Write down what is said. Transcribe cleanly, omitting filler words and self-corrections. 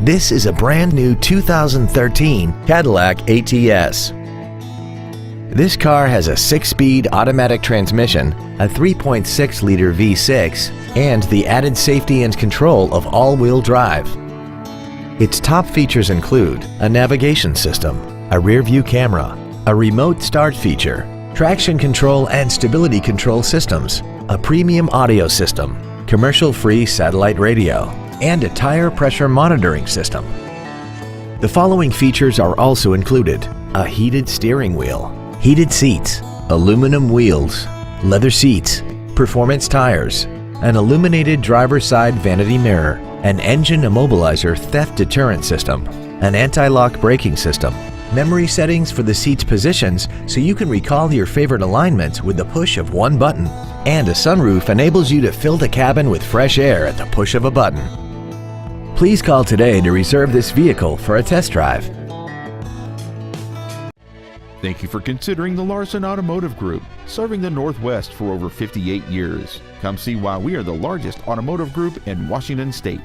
This is a brand new 2013 Cadillac ATS. This car has a 6-speed automatic transmission, a 3.6-liter V6, and the added safety and control of all-wheel drive. Its top features include a navigation system, a rear-view camera, a remote start feature, traction control and stability control systems, a premium audio system, commercial-free satellite radio, and a tire pressure monitoring system. The following features are also included: a heated steering wheel, heated seats, aluminum wheels, leather seats, performance tires, an illuminated driver's side vanity mirror, an engine immobilizer theft deterrent system, an anti-lock braking system, memory settings for the seat's positions so you can recall your favorite alignments with the push of one button, and a sunroof enables you to fill the cabin with fresh air at the push of a button. Please call today to reserve this vehicle for a test drive. Thank you for considering the Larson Automotive Group, serving the Northwest for over 58 years. Come see why we are the largest automotive group in Washington State.